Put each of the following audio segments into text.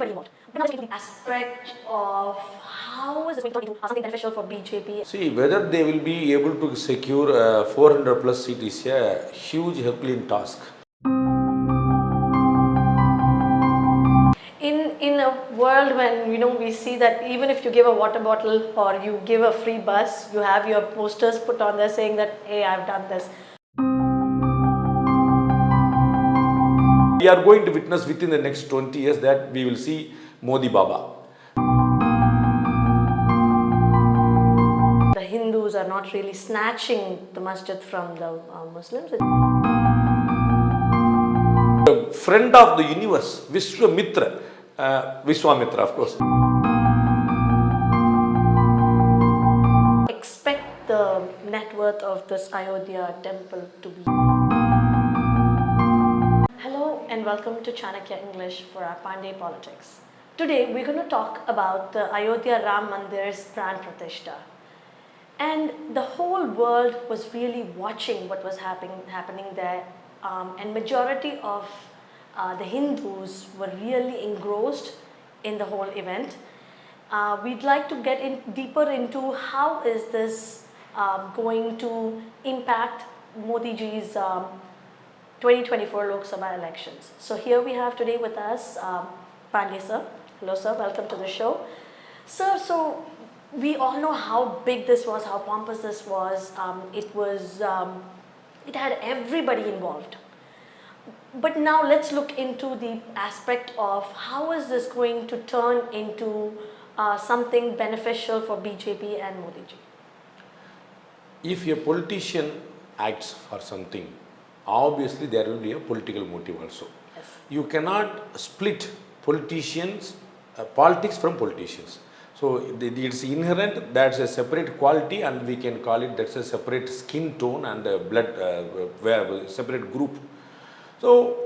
everybody involved. But now let's get into the aspect of how is this going to turn into something beneficial for BJP. See, whether they will be able to secure 400 plus seat is a huge Herculean task. In a world when we see that even if you give a water bottle or you give a free bus, you have your posters put on there saying that, hey, I've done this. We are going to witness within the next 20 years that we will see Modi Baba. The Hindus are not really snatching the masjid from the Muslims. The friend of the universe, Vishwamitra, of course. Expect the net worth of this Ayodhya temple to be. Hello and welcome to Chanakya English for our Pandey Politics. Today we're going to talk about the Ayodhya Ram Mandir's Pran Pratishta. And the whole world was really watching what was happening there, and majority of the Hindus were really engrossed in the whole event. We'd like to get deeper into how is this going to impact Modi ji's 2024 Lok Sabha elections. So here we have today with us Pandey sir. Hello sir, welcome to the show. Sir, so we all know how big this was, how pompous this was. It had everybody involved. But now let's look into the aspect of how is this going to turn into something beneficial for BJP and Modi ji. If a politician acts for something, obviously there will be a political motive also. Yes. You cannot split politics from politicians. So it's inherent, that's a separate quality, and we can call it that's a separate skin tone and separate group. So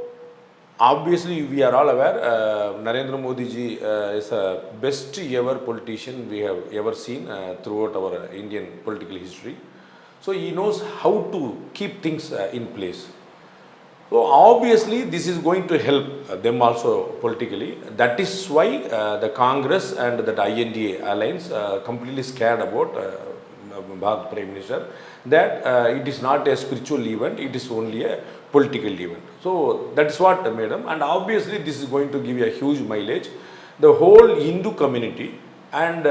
obviously we are all aware Narendra Modi ji is a best ever politician we have ever seen throughout our Indian political history. So he knows how to keep things in place. So obviously this is going to help them also politically. That is why the Congress and the INDA alliance completely scared about Bharat Prime Minister that it is not a spiritual event, it is only a political event. So that's what madam, and obviously this is going to give you a huge mileage. The whole Hindu community and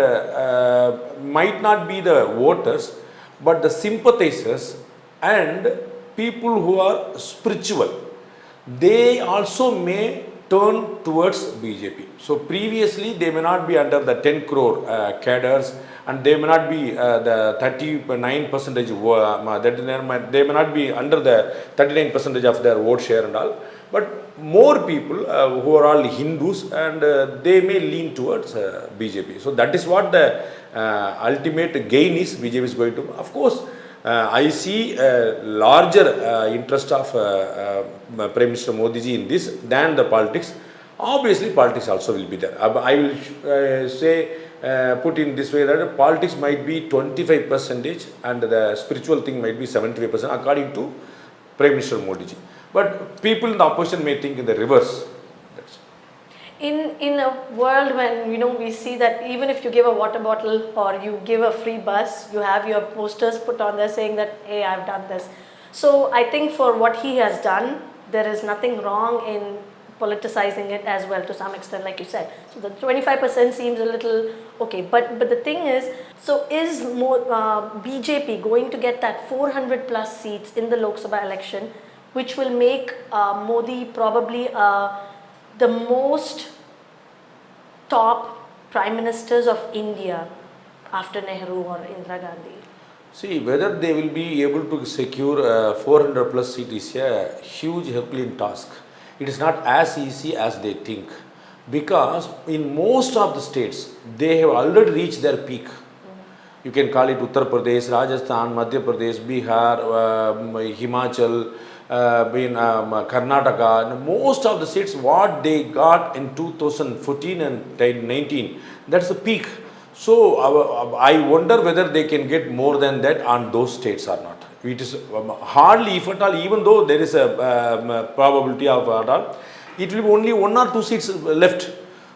might not be the voters, but the sympathizers and people who are spiritual, they also may turn towards BJP. So previously they may not be under the 10 crore cadres, and they may not be the 39%, they may not be under the 39% of their vote share and all, but more people who are all Hindus, and they may lean towards BJP. So that is what the ultimate gain is BJP is going to. Of course, I see a larger interest of Prime Minister Modi ji in this than the politics. Obviously, politics also will be there. I will say, put in this way, that politics might be 25% and the spiritual thing might be 75% according to Prime Minister Modi ji. But people in the opposition may think in the reverse. In a world when we see that even if you give a water bottle or you give a free bus, you have your posters put on there saying that, hey, I've done this. So I think for what he has done, there is nothing wrong in politicizing it as well to some extent, like you said. So the 25% seems a little okay, but the thing is, so is BJP going to get that 400 plus seats in the Lok Sabha election, which will make Modi probably the most top prime ministers of India after Nehru or Indira Gandhi. See, whether they will be able to secure 400 plus seat is a huge Herculean task. It is not as easy as they think, because in most of the states they have already reached their peak. You can call it Uttar Pradesh, Rajasthan, Madhya Pradesh, Bihar, Himachal, Karnataka. Most of the states, what they got in 2014 and 19, that's the peak. So I wonder whether they can get more than that on those states or not. It is hardly, if at all, even though there is a probability of at all, it will be only 1 or 2 seats left.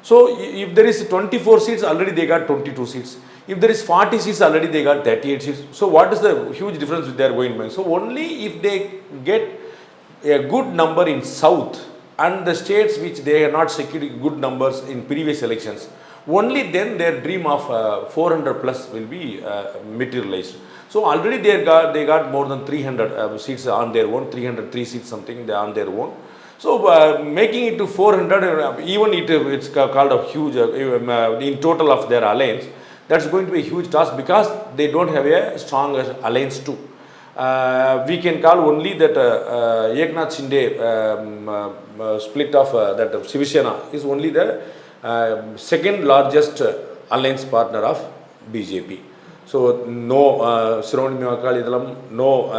So if there is 24 seats, already they got 22 seats. If there is 40 seats, already they got 38 seats. So what is the huge difference they are going by? So only if they get a good number in south and the states which they are not secured good numbers in previous elections, only then their dream of 400 plus will be materialized. So already they got more than 300 seats on their own, 303 seats something they on their own. So making it to 400, even it's called a huge in total of their alliance. That's going to be a huge task because they don't have a strong alliance too. We can call only that Eknath Shinde split of that Shiv is only the second largest alliance partner of BJP. So no Shiromani Akali Dalam, no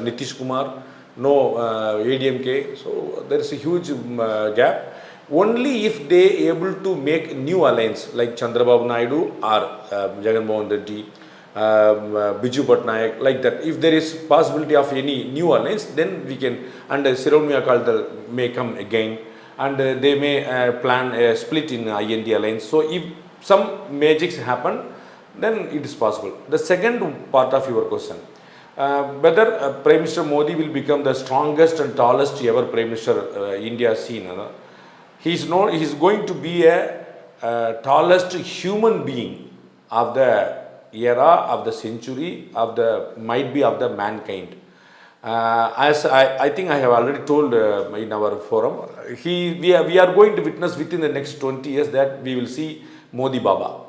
Nitish Kumar, no ADMK. So there is a huge gap. Only if they able to make new alliance like Chandrababu Naidu or Jagan Mohan Reddy, Biju Patnaik, like that. If there is possibility of any new alliance, then we can, and Shiromani Akali may come again, and they may plan a split in IND alliance. So if some magics happen, then it is possible. The second part of your question, whether Prime Minister Modi will become the strongest and tallest ever Prime Minister India has seen. He is going to be a tallest human being of the era, of the century, might be of the mankind. As I think I have already told in our forum, we are going to witness within the next 20 years that we will see Modi Baba.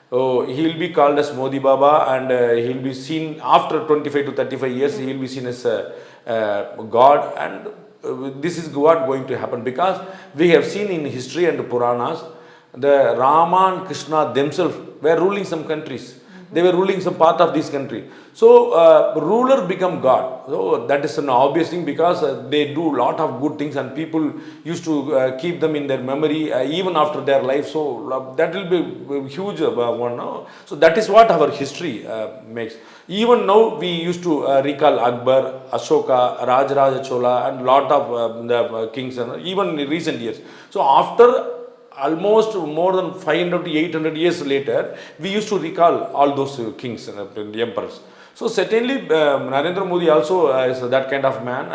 So he will be called as Modi Baba, and he will be seen after 25 to 35 years. He will be seen as God, and this is what going to happen because we have seen in history and Puranas, the Rama and Krishna themselves were ruling some countries. They were ruling some part of this country. So ruler become God. So that is an obvious thing because they do lot of good things and people used to keep them in their memory even after their life. So that will be huge one. No? So that is what our history makes. Even now we used to recall Akbar, Ashoka, Rajaraja Chola and lot of the kings, and even in recent years. So after almost more than 500 to 800 years later, we used to recall all those kings and emperors. So certainly Narendra Modi also is that kind of man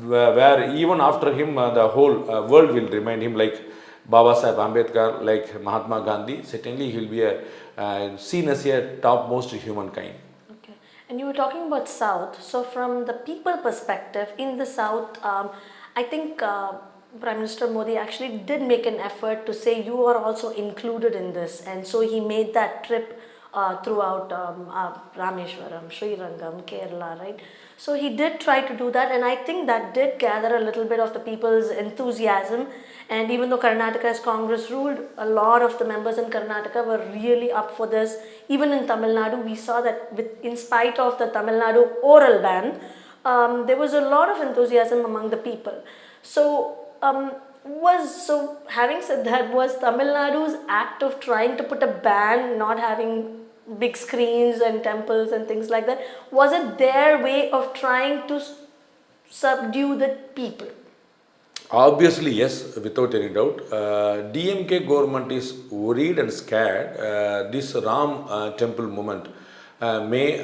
where even after him the whole world will remind him, like Baba Sahib Ambedkar, like Mahatma Gandhi. Certainly he will be seen as a topmost humankind. Okay. And you were talking about South. So from the people perspective, in the South, I think Prime Minister Modi actually did make an effort to say you are also included in this, and so he made that trip throughout Rameshwaram, Srirangam, Kerala, right? So he did try to do that, and I think that did gather a little bit of the people's enthusiasm. And even though Karnataka as Congress ruled, a lot of the members in Karnataka were really up for this. Even in Tamil Nadu, we saw that in spite of the Tamil Nadu oral ban, there was a lot of enthusiasm among the people. So having said that, was Tamil Nadu's act of trying to put a ban, not having big screens and temples and things like that, was it their way of trying to subdue the people? Obviously, yes, without any doubt. DMK government is worried and scared. This Ram temple movement may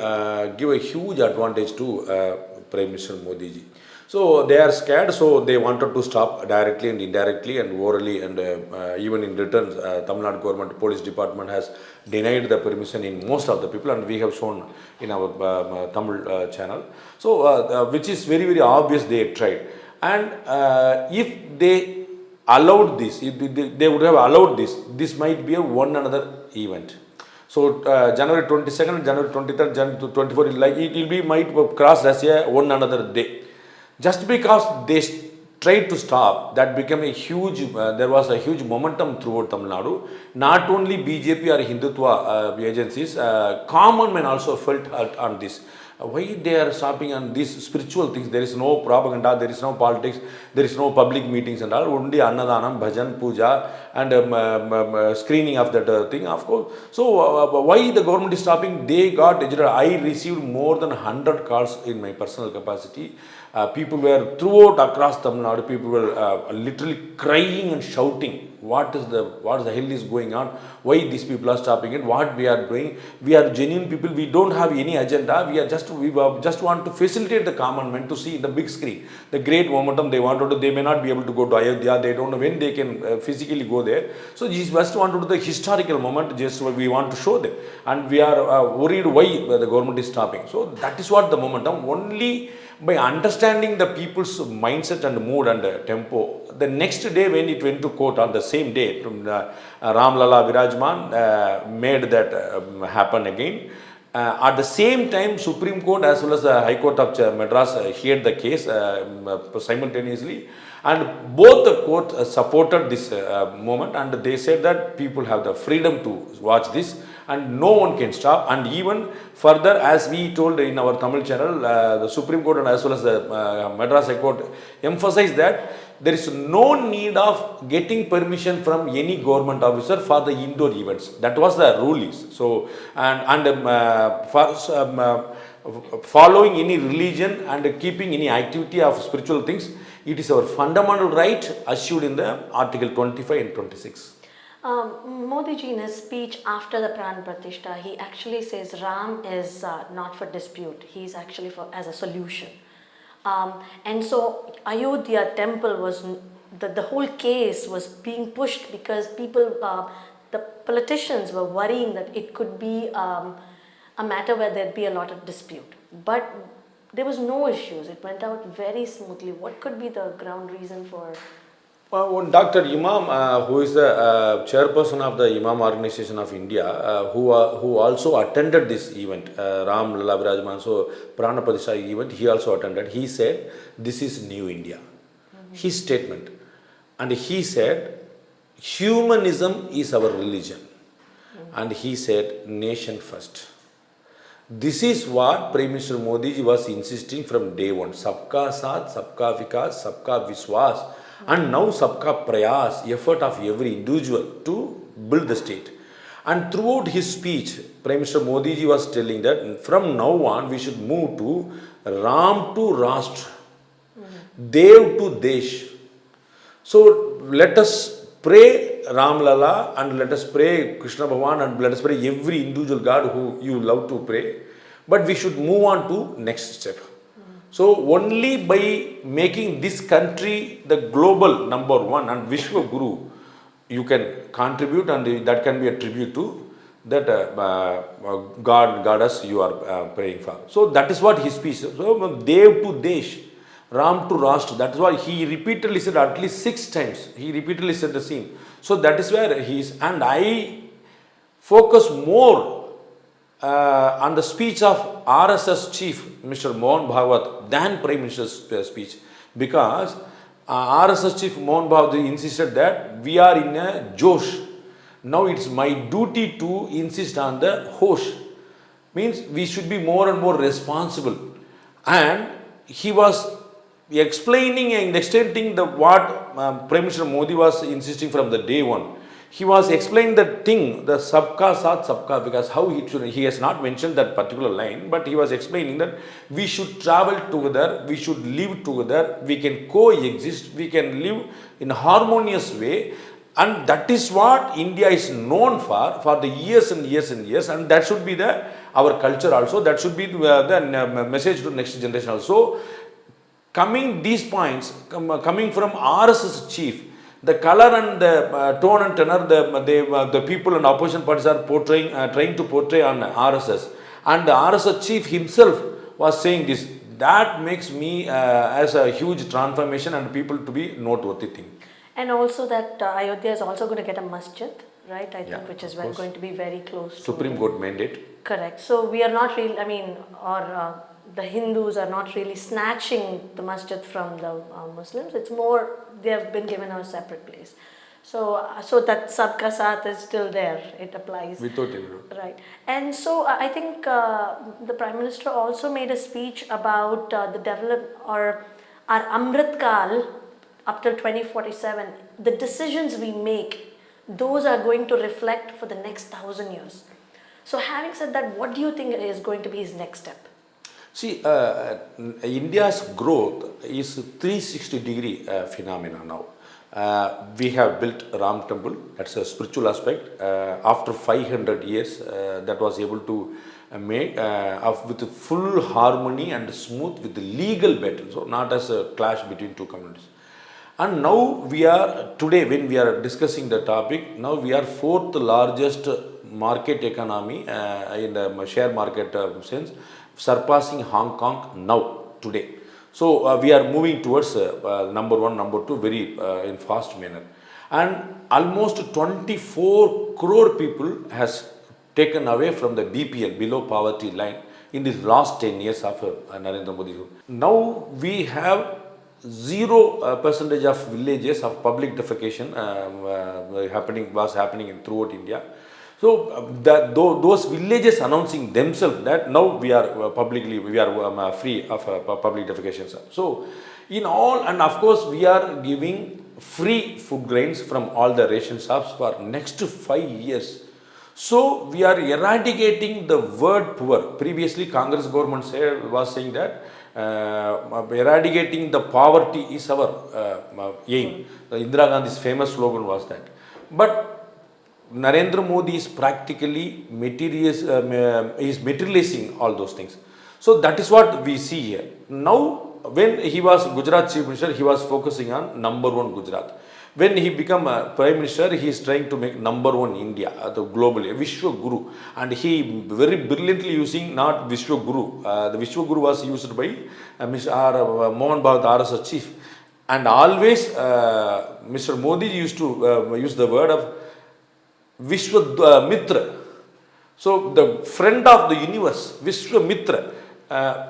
give a huge advantage to Prime Minister Modi ji. So they are scared, so they wanted to stop directly and indirectly and orally, and even in return, Tamil Nadu government police department has denied the permission in most of the people, and we have shown in our Tamil channel. So which is very, very obvious they tried. And if they allowed this, if they would have allowed this, this might be a one another event. So January 22nd, January 23rd, January 24th, like it will be might cross as a one another day. Just because they tried to stop, that became a huge, there was a huge momentum throughout Tamil Nadu. Not only BJP or Hindutva agencies, common men also felt hurt on this. Why they are stopping on these spiritual things? There is no propaganda, there is no politics, there is no public meetings and all. Only Annadanam, Bhajan, Puja, and screening of that thing, of course. So why the government is stopping? They got educated. I received more than 100 calls in my personal capacity. People were throughout across Tamil Nadu, people were literally crying and shouting. what is the hell is going on, why these people are stopping it, what we are doing. We are genuine people, we don't have any agenda, just want to facilitate the common man to see the big screen, the great momentum they wanted to. They may not be able to go to Ayodhya, they don't know when they can physically go there. So just want to do the historical moment, just we want to show them, and we are worried why the government is stopping. So that is what the momentum. Only by understanding the people's mindset and mood and tempo, the next day when it went to court on the same day, Ram Lala Virajman made that happen again. At the same time, Supreme Court as well as the High Court of Madras heard the case simultaneously, and both the court supported this moment, and they said that people have the freedom to watch this and no one can stop. And even further, as we told in our Tamil channel, the Supreme Court and as well as the Madras High Court emphasized that there is no need of getting permission from any government officer for the indoor events. That was the rule is. So, following any religion and keeping any activity of spiritual things, it is our fundamental right assured in the Article 25 and 26. Modi ji in his speech after the Pran Pratishtha, he actually says Ram is not for dispute, he is actually as a solution. And so Ayodhya temple was, the whole case was being pushed because people, the politicians were worrying that it could be a matter where there'd be a lot of dispute. But there was no issues, it went out very smoothly. What could be the ground reason for? One Dr. Imam, who is the chairperson of the Imam Organization of India, who also attended this event, Ram Lala Virajman, so Prana Pratishtha event, he also attended. He said, this is new India. His statement. And he said, humanism is our religion. And he said, nation first. This is what Prime Minister Modi ji was insisting from day one. Sabka Saath, Sabka Vikas, Sabka Viswas. And now Sabka Prayas, effort of every individual to build the state. And throughout his speech, Prime Minister Modi ji was telling that from now on we should move to Ram to Rashtra, Dev to Desh. So let us pray Ram Lala and let us pray Krishna Bhagavan and let us pray every individual God who you love to pray. But we should move on to next step. So only by making this country the global number one and Vishwa Guru, you can contribute, and that can be a tribute to that goddess you are praying for. So that is what his speech. So Dev to Desh, Ram to Rashtra, that is why he repeatedly said at least 6 times. He repeatedly said the same. So that is where he is. And I focus more on the speech of RSS chief, Mr. Mohan Bhagwat, than Prime Minister's speech, because RSS chief Mohan Bhagwat insisted that we are in a Josh. Now it's my duty to insist on the Hosh. Means we should be more and more responsible. And he was explaining and extending what Prime Minister Modi was insisting from the day one. He was explaining the thing, the Sabka Saath, Sabka, because how he has not mentioned that particular line, but he was explaining that we should travel together, we should live together, we can coexist, we can live in a harmonious way, and that is what India is known for the years and years and years, and that should be our culture also, that should be the message to next generation also. Coming these points, coming from RSS chief, the color and the tone and tenor, the people and opposition parties are portraying, trying to portray on RSS. And the RSS chief himself was saying this. That makes me as a huge transformation and people to be noteworthy thing. And also that Ayodhya is also going to get a masjid, right? I think, which is going to be very close to Supreme Court mandate. Correct. So we are not really, the Hindus are not really snatching the masjid from the Muslims. It's more, they have been given a separate place. So that Sabka Saath is still there. It applies. Without any doubt. Right. And so I think the Prime Minister also made a speech about the develop or our Amrit Kal up till 2047. The decisions we make, those are going to reflect for the next 1,000 years. So having said that, what do you think is going to be his next step? See, India's growth is 360-degree phenomena now. We have built Ram Temple. That's a spiritual aspect. After 500 years, that was able to make with full harmony and smooth with the legal battle. So not as a clash between two communities. And now we are today when we are discussing the topic. Now we are fourth largest market economy in the share market sense, surpassing Hong Kong now today. So we are moving towards number one, number two, very in fast manner, and almost 24 crore people has taken away from the BPL, below poverty line, in these last 10 years of Narendra Modi. Now we have 0 percentage of villages of public defecation was happening in throughout India. So those villages announcing themselves that now we are publicly we are free of public defecations. So in all, and of course we are giving free food grains from all the ration shops for next 5 years. So we are eradicating the word poor. Previously, Congress government was saying that eradicating the poverty is our aim. The Indira Gandhi's famous slogan was that. But Narendra Modi is practically materializing all those things. So that is what we see here. Now, when he was Gujarat Chief Minister, he was focusing on number one Gujarat. When he became Prime Minister, he is trying to make number one India, the globally, Vishwa Guru. And he very brilliantly using not Vishwa Guru. The Vishwa Guru was used by Mr. Mohan Bhagat RSS Chief. And always Mr. Modi used to use the word of Vishwamitra. So the friend of the universe, Vishwamitra,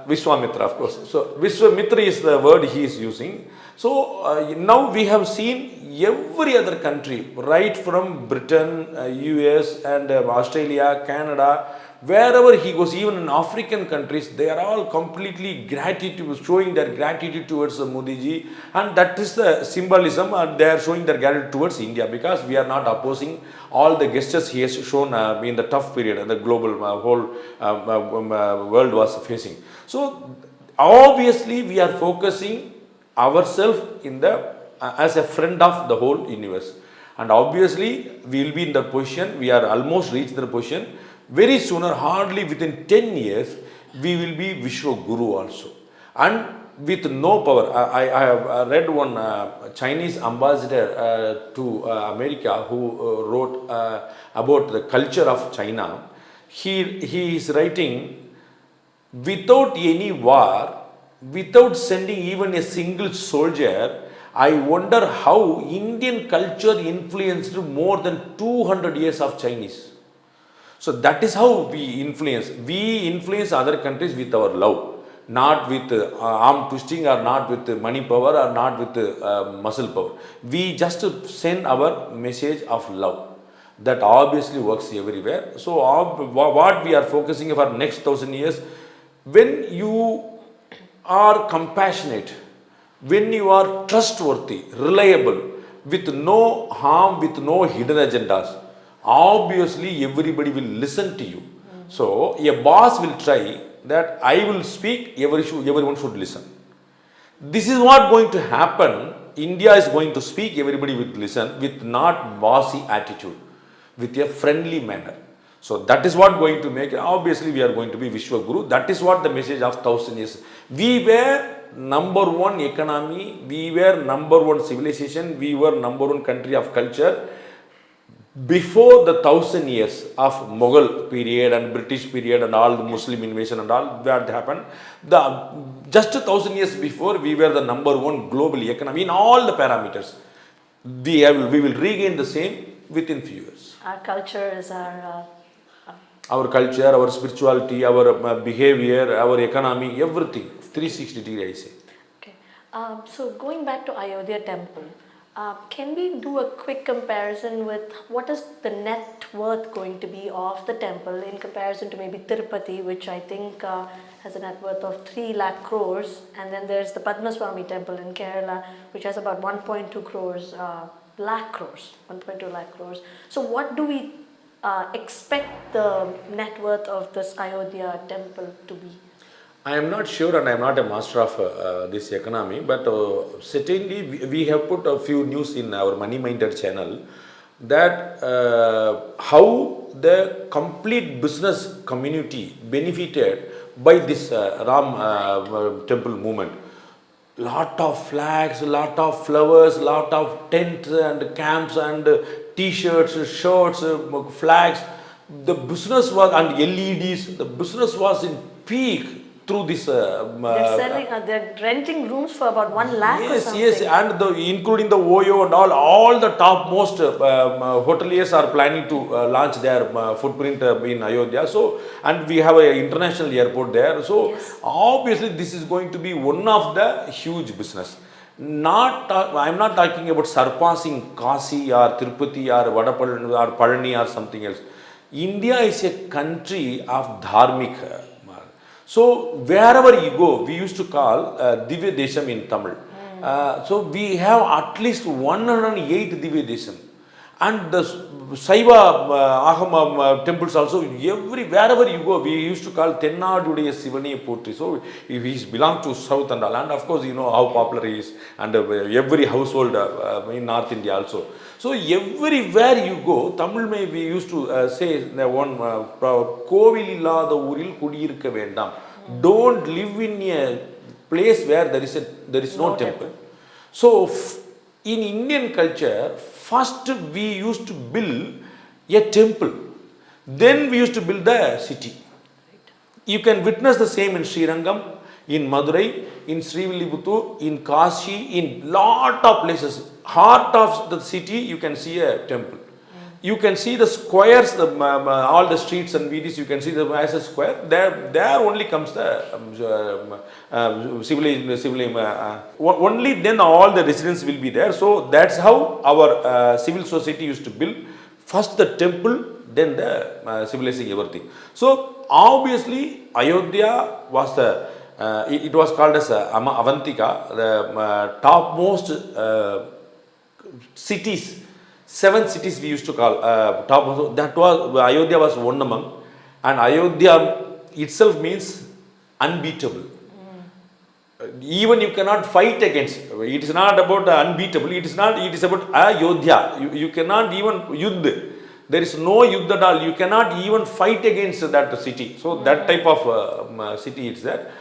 Vishwamitra, of course. So Vishwamitra is the word he is using. So now we have seen every other country, right from Britain, US, and Australia, Canada, wherever he goes, even in African countries, they are all completely gratitude, showing their gratitude towards Modi ji, and that is the symbolism, and they are showing their gratitude towards India, because we are not opposing all the gestures he has shown in the tough period the global whole world was facing. So obviously we are focusing ourselves in the as a friend of the whole universe, and obviously we will be in the position, we are almost reached the position, very sooner, hardly within 10 years, we will be Vishwa Guru also. And with no power, I have read one Chinese ambassador to America who wrote about the culture of China. He is writing, without any war, without sending even a single soldier, I wonder how Indian culture influenced more than 200 years of Chinese. So that is how we influence. We influence other countries with our love, not with arm twisting, or not with money power, or not with muscle power. We just send our message of love. That obviously works everywhere. So what we are focusing for next 1,000 years, when you are compassionate, when you are trustworthy, reliable, with no harm, with no hidden agendas, obviously everybody will listen to you. So a boss will try that I will speak, everyone should listen. This is what going to happen. India is going to speak, everybody will listen, with not bossy attitude, with a friendly manner. So that is what going to make. Obviously we are going to be Vishwa Guru. That is what the message of 1,000 years. We were number one economy, we were number one civilization, we were number one country of culture before the 1,000 years of Mughal period and British period and all the Muslim invasion and all that happened. Just 1,000 years before, we were the number one global economy in all the parameters. We will regain the same within few years. Our culture is our culture, our spirituality, our behavior, our economy, everything, 360 degree, I say. Okay. So going back to Ayodhya temple, can we do a quick comparison with what is the net worth going to be of the temple in comparison to maybe Tirupati, which I think has a net worth of 3 lakh crores, and then there's the Padmaswamy temple in Kerala, which has about 1.2 crores, 1.2 lakh crores. So what do we expect the net worth of this Ayodhya temple to be? I am not sure and I am not a master of this economy, but certainly we have put a few news in our Money Minded channel that how the complete business community benefited by this Ram temple movement. Lot of flags, lot of flowers, lot of tents and camps and t-shirts, shirts, flags. The business was, and LEDs, the business was in peak through this. They're renting rooms for about 1 lakh or Yes, something. yes, and including the OYO and all the topmost hoteliers are planning to launch their footprint in Ayodhya. So, and we have an international airport there. So, Yes. obviously, this is going to be one of the huge business. I'm not talking about surpassing Kasi or Tirupati or Vadapalani or Palani or something else. India is a country of dharmic. So wherever you go, we used to call Divya Desham in Tamil. So we have at least 108 Divya Desham. And the Saiva Aham temples also, wherever you go, we used to call Tennaduடைய Sivaniya Potri. So he belongs to South and all. And of course, you know how popular he is. And every household in North India also. So everywhere you go, Tamil may we used to say the one Kovil illada uril kudiyirukka vendam. Don't live in a place where there is no temple. So in Indian culture, first we used to build a temple. Then we used to build the city. You can witness the same in Srirangam, in Madurai, in Srivilliputtur, in Kashi, in lot of places. Heart of the city, you can see a temple. You can see the squares, all the streets and VDs, you can see them as a square. There only comes the only then all the residents will be there. So that's how our civil society used to build. First the temple, then the civilizing everything. So obviously Ayodhya was the it was called as Avantika, the topmost cities. 7 cities we used to call top. That was Ayodhya was one among, and Ayodhya itself means unbeatable. Even you cannot fight against. It is not about unbeatable. It is not. It is about Ayodhya. You cannot even yuddh. There is no yuddh at all. You cannot even fight against that city. So that type of city is there.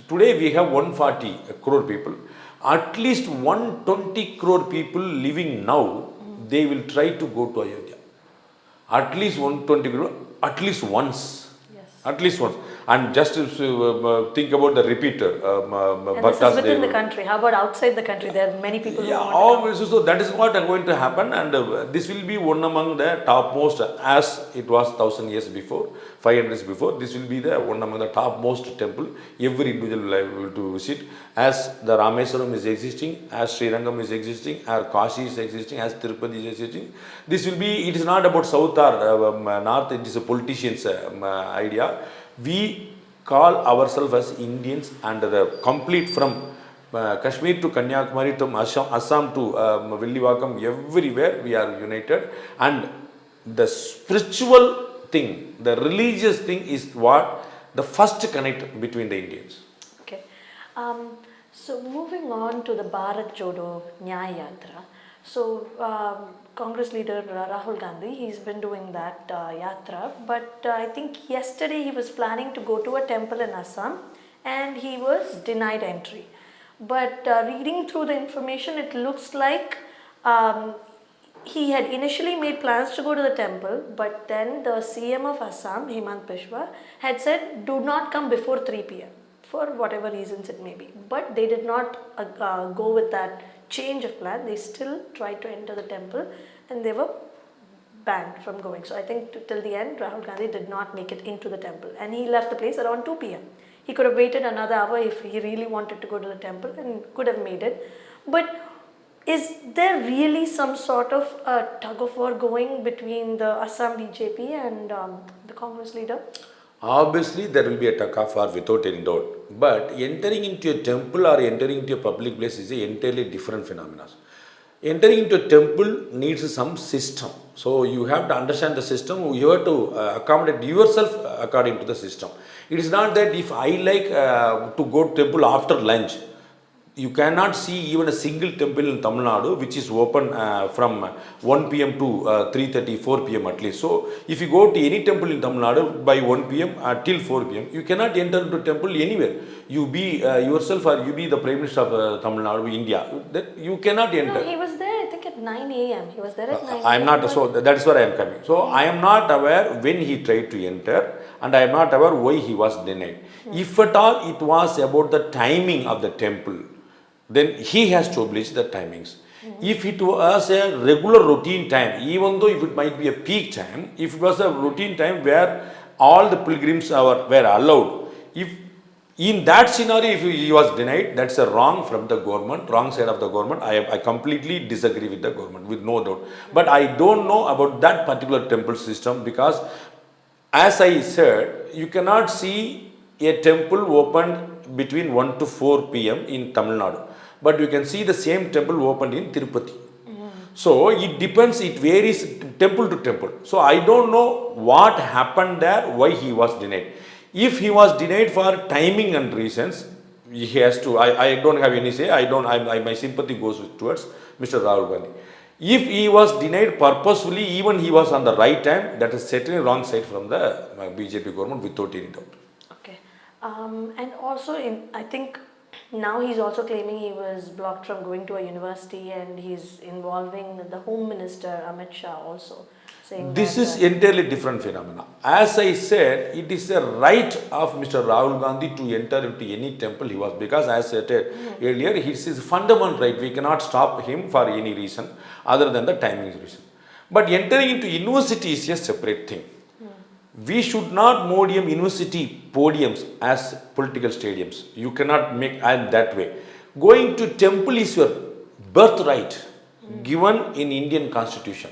Today we have 140 crore people. At least 120 crore people living now, they will try to go to Ayodhya. At least 120 crore, at least once. Yes. At least once. And just think about the repeater. And this is within the country. How about outside the country? There are many people who want to come. So that is what is going to happen, and this will be one among the topmost, as it was 1000 years before, 500 years before. This will be the one among the topmost temple. Every individual will be able to visit, as the Rameswaram is existing, as Srirangam is existing, as Kashi is existing, as Tirupati is existing. This will be. It is not about south or north. It is a politician's idea. We call ourselves as Indians, and the complete from Kashmir to Kanyakumari to Assam to Villivakam, everywhere we are united. And the spiritual thing, the religious thing is what the first connect between the Indians. Okay. So moving on to the Bharat Jodo Nyaya Yatra. So Congress leader Rahul Gandhi, he's been doing that yatra, but I think yesterday he was planning to go to a temple in Assam and he was denied entry. But reading through the information, it looks like he had initially made plans to go to the temple, but then the CM of Assam, Hemant Biswa, had said do not come before 3 p.m. for whatever reasons it may be. But they did not go with that change of plan. They still tried to enter the temple and they were banned from going. So I think till the end, Rahul Gandhi did not make it into the temple and he left the place around 2 p.m. He could have waited another hour if he really wanted to go to the temple and could have made it. But is there really some sort of tug of war going between the Assam BJP and the Congress leader? Obviously, there will be a tug of war without any doubt. But entering into a temple or entering into a public place is an entirely different phenomenon. Entering into a temple needs some system. So you have to understand the system. You have to accommodate yourself according to the system. It is not that if I like to go to temple after lunch, you cannot see even a single temple in Tamil Nadu which is open from 1 p.m. to 3:30, 4 p.m. at least. So, if you go to any temple in Tamil Nadu by 1 p.m. Till 4 p.m., you cannot enter into temple anywhere. You be yourself or you be the Prime Minister of Tamil Nadu, India. That you cannot enter. No, he was there, I think, at 9 a.m. He was there at 9 I am a.m. not, so that is where I am coming. So I am not aware when he tried to enter, and I am not aware why he was denied. If at all it was about the timing of the temple, then he has to oblige the timings. If it was a regular routine time, even though if it might be a peak time, if it was a routine time where all the pilgrims were allowed, if in that scenario, if he was denied, that's a wrong from the government, wrong side of the government. I completely disagree with the government, with no doubt. But I don't know about that particular temple system because, as I said, you cannot see a temple opened between 1 to 4 p.m. in Tamil Nadu. But you can see the same temple opened in Tirupati. So it depends, it varies temple to temple. So I don't know what happened there, why he was denied. If he was denied for timing and reasons, he has to, I don't have any say, my sympathy goes towards Mr. Rahul Gandhi. If he was denied purposefully, even he was on the right time, that is certainly wrong side from the BJP government without any doubt. Okay. And also, I think now he's also claiming he was blocked from going to a university, and he's involving the Home Minister Amit Shah also, saying this that, is entirely different phenomena. As I said, it is a right of Mr. Rahul Gandhi to enter into any temple he was, because as I said earlier, it's his fundamental right. We cannot stop him for any reason other than the timing reason. But entering into university is a separate thing. We should not modium university podiums as political stadiums. You cannot make that way. Going to temple is your birthright given in Indian constitution.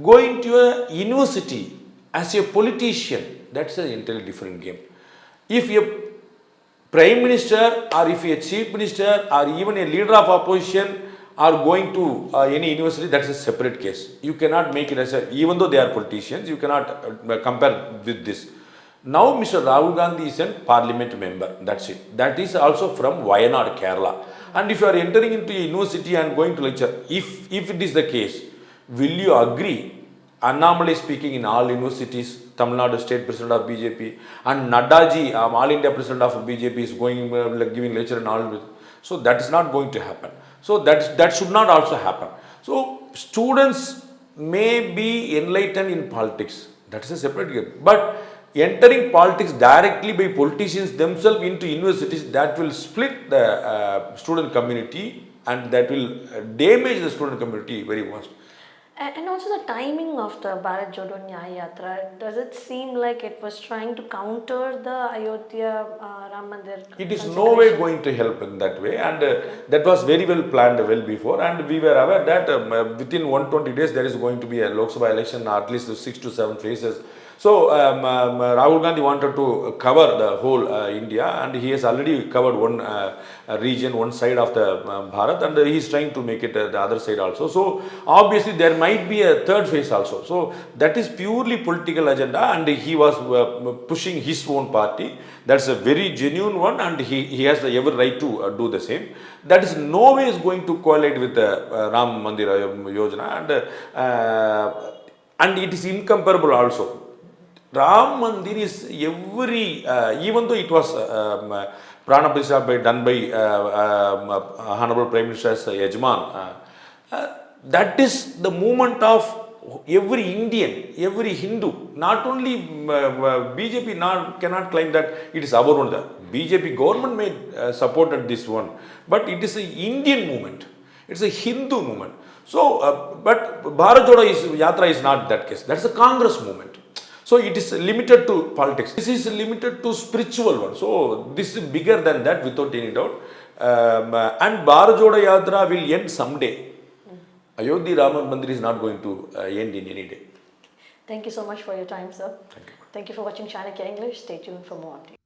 Going to a university as a politician, that's an entirely different game. If a prime minister or if a chief minister or even a leader of opposition are going to any university, that's a separate case. You cannot make it as a, even though they are politicians, you cannot compare with this. Now Mr. Rahul Gandhi is a parliament member, that's it. That is also from Wayanad, Kerala. And if you are entering into a university and going to lecture, if it is the case, will you agree? Annamalai speaking in all universities, Tamil Nadu state president of BJP, and Naddaji, all India president of BJP, is going giving lecture in all. So that is not going to happen. So that should not also happen. So students may be enlightened in politics. That is a separate game. But entering politics directly by politicians themselves into universities, that will split the student community, and that will damage the student community very much. And also the timing of the Bharat Jodo Nyaya Yatra, does it seem like it was trying to counter the Ayodhya Ram Mandir? It is no way going to help in that way, and that was very well planned well before, and we were aware that within 120 days there is going to be a Lok Sabha election, at least 6 to 7 phases. So Rahul Gandhi wanted to cover the whole India, and he has already covered one region, one side of the Bharat, and he is trying to make it the other side also. So obviously there might be a third phase also. So that is purely political agenda, and he was pushing his own party. That's a very genuine one, and he has the every right to do the same. That is no way is going to collide with the Ram Mandir Yojana, and it is incomparable also. Ram Mandir is every, even though it was Prana Pratishtha done by Honorable Prime Minister as Yajman, that is the movement of every Indian, every Hindu. Not only BJP cannot claim that it is our own. The BJP government may supported this one, but it is an Indian movement. It's a Hindu movement. So, but Bharat Jodo Yatra is not that case. That's a Congress movement. So it is limited to politics. This is limited to spiritual one. So this is bigger than that without any doubt. And Bharat Jodo Yatra will end someday. Ayodhya Rama Mandir is not going to end in any day. Thank you so much for your time, sir. Thank you. Thank you for watching Chanakya English. Stay tuned for more updates.